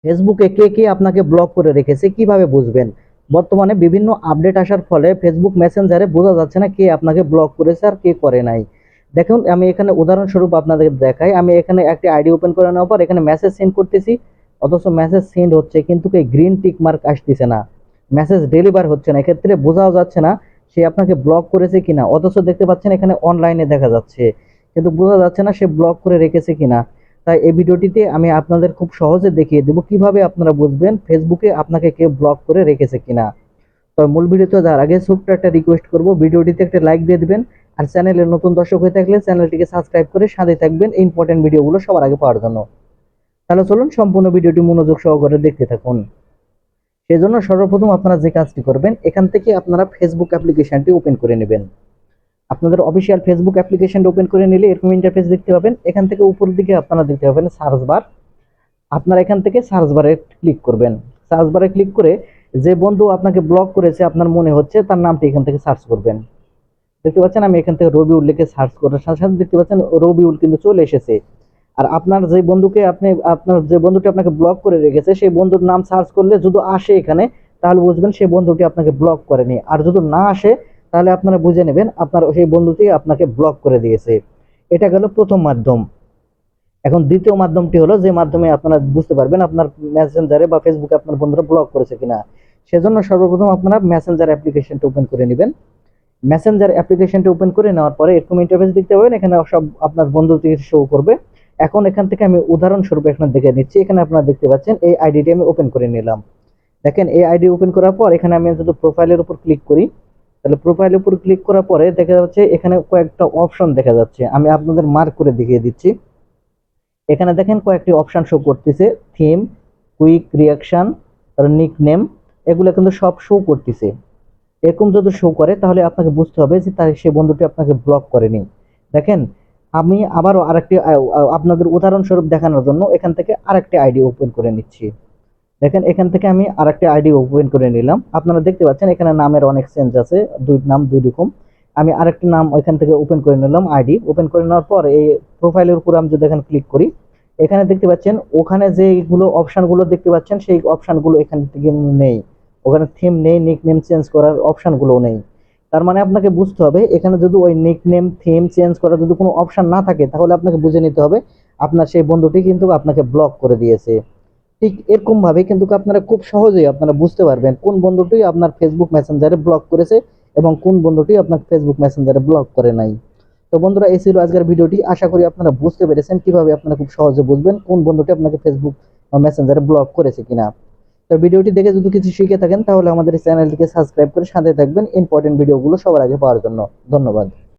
ফেসবুকে কে কে আপনাকে ব্লক করে রেখেছে কিভাবে বুঝবেন? বর্তমানে বিভিন্ন আপডেট আসার ফলে ফেসবুক মেসেঞ্জারে বোঝা যাচ্ছে না কে আপনাকে ব্লক করেছে আর কে করে নাই। দেখুন আমি এখানে উদাহরণস্বরূপ আপনাদের দেখাই। আমি এখানে একটি আইডি ওপেন করে নেওয়ার পর এখানে মেসেজ সেন্ড করতেছি, অথচ মেসেজ সেন্ড হচ্ছে কিন্তু এই গ্রিন টিক মার্ক আসতেছে না, মেসেজ ডেলিভার হচ্ছে না। এক্ষেত্রে বোঝাও যাচ্ছে না সে আপনাকে ব্লক করেছে কিনা, অথচ দেখতে পাচ্ছেন এখানে অনলাইনে দেখা যাচ্ছে, কিন্তু বোঝা যাচ্ছে না সে ব্লক করে রেখেছে কিনা। তাই এই ভিডিওটিতে আমি আপনাদের খুব সহজে দেখিয়ে দেব কিভাবে আপনারা বুঝবেন ফেসবুকে আপনাকে কেউ ব্লক করে রেখেছে কিনা। তো মূল ভিডিওতে যাওয়ার আগে ছোট্ট একটা রিকোয়েস্ট করব, ভিডিওটিতে একটা লাইক দিয়ে দিবেন, আর চ্যানেলের নতুন দর্শক হয়ে থাকলে চ্যানেলটিকে সাবস্ক্রাইব করে সাথে থাকবেন ইম্পর্টেন্ট ভিডিওগুলো সবার আগে পাওয়ার জন্য। তাহলে চলুন সম্পূর্ণ ভিডিওটি মনোযোগ সহকারে দেখতে থাকুন। সেজন্য সর্বপ্রথম আপনারা যে কাজটি করবেন, এখান থেকে আপনারা ফেসবুক অ্যাপ্লিকেশনটি ওপেন করে নেবেন। আপনাদের অফিসিয়াল ফেসবুক অ্যাপ্লিকেশনটা ওপেন করে নিলে এরকম ইন্টারফেস দেখতে পাবেন। এখান থেকে উপরের দিকে আপনারা দেখতে পাবেন সার্চ বার। আপনারা এখান থেকে সার্চ বারে ক্লিক করবেন। সার্চ বারে ক্লিক করে যে বন্ধু আপনাকে ব্লক করেছে আপনার মনে হচ্ছে তার নামটি এখান থেকে সার্চ করবেন। দেখতে পাচ্ছেন আমি এখান থেকে রবিউল লিখে সার্চ করার সাথে সাথে দেখতে পাচ্ছেন রবিউল কিন্তু চলে এসেছে। আর আপনার যে বন্ধুটি আপনাকে ব্লক করে রেখেছে সেই বন্ধুর নাম সার্চ করলে যদি আসে এখানে, তাহলে বুঝবেন সেই বন্ধুটি আপনাকে ব্লক করেনি। আর যদি না আসে তাহলে আপনারা বুঝে নেবেন আপনার সেই বন্ধুটি আপনাকে ব্লক করে দিয়েছে। এটা গেল প্রথম মাধ্যম। এখন দ্বিতীয় মাধ্যমটি হলো যে মাধ্যমে আপনারা বুঝতে পারবেন আপনার মেসেঞ্জারে বা ফেসবুকে আপনার বন্ধুরা ব্লক করেছে কিনা। সেজন্য সর্বপ্রথম আপনারা মেসেঞ্জার অ্যাপ্লিকেশনটা ওপেন করে নেবেন। মেসেঞ্জার অ্যাপ্লিকেশনটা ওপেন করে নেওয়ার পরে এরকম ইন্টারফেস দেখতে পাবেন, এখানে সব আপনার বন্ধুদের শো করবে। এখন এখান থেকে আমি উদাহরণস্বরূপ এখানে দেখে নিচ্ছি। এখানে আপনারা দেখতে পাচ্ছেন এই আইডিটি আমি ওপেন করে নিলাম। দেখেন এই আইডি ওপেন করার পর এখানে আমি যদি প্রোফাইলের উপর ক্লিক করি, তাহলে প্রোফাইলের উপর ক্লিক করার পরে দেখা যাচ্ছে এখানে কয়েকটা অপশন দেখা যাচ্ছে। আমি আপনাদের মার্ক করে দেখিয়ে দিচ্ছি। এখানে দেখেন কয়েকটি অপশন শো করতেছে, theme, quick reaction, nick name, এগুলো কিন্তু সব শো করতেছে। এরকম যদি শো করে তাহলে আপনাকে বুঝতে হবে যে তার সে বন্ধুটি আপনাকে ব্লক করেনি। দেখেন আমি আবারও আরেকটি আপনাদের উদাহরণস্বরূপ দেখানোর জন্য এখান থেকে আরেকটি আইডি ওপেন করে নিচ্ছি। দেখেন এখান থেকে আমি আরেকটি আইডি ওপেন করে নিলাম। আপনারা দেখতে পাচ্ছেন এখানে নামের অনেক চেঞ্জ আছে, দুই নাম দুই রকম। আমি আরেকটি নাম এখান থেকে ওপেন করে নিলাম। আইডি ওপেন করে নেওয়ার পর এই প্রোফাইলের উপর আমি যদি এখানে ক্লিক করি, এখানে দেখতে পাচ্ছেন ওখানে যেগুলো অপশনগুলো দেখতে পাচ্ছেন সেই অপশনগুলো এখান থেকে নেই। ওখানে থিম নেই, নিক নেম চেঞ্জ করার অপশনগুলো নেই। তার মানে আপনাকে বুঝতে হবে এখানে যদি ওই নিক নেম থিম চেঞ্জ করার যদি কোনো অপশন না থাকে তাহলে আপনাকে বুঝে নিতে হবে আপনার সেই বন্ধুটি কিন্তু আপনাকে ব্লক করে দিয়েছে। ঠিক এরকম ভাবে কিন্তু আপনারা খুব সহজেই আপনারা বুঝতে পারবেন কোন বন্ধুটি আপনার ফেসবুক মেসেঞ্জারে ব্লক করেছে এবং কোন বন্ধুটি আপনার ফেসবুক মেসেঞ্জারে ব্লক করে নাই। তো বন্ধুরা এই ছিল আজকের ভিডিওটি। আশা করি আপনারা বুঝতে পেরেছেন কিভাবে আপনারা খুব সহজে বুঝবেন কোন বন্ধুটি আপনাকে ফেসবুক মেসেঞ্জারে ব্লক করেছে কিনা। তো ভিডিওটি দেখে যদি কিছু শিখে থাকেন তাহলে আমাদের চ্যানেলটিকে সাবস্ক্রাইব করে সাথে থাকবেন ইম্পর্টেন্ট ভিডিওগুলো সবার আগে পাওয়ার জন্য। ধন্যবাদ।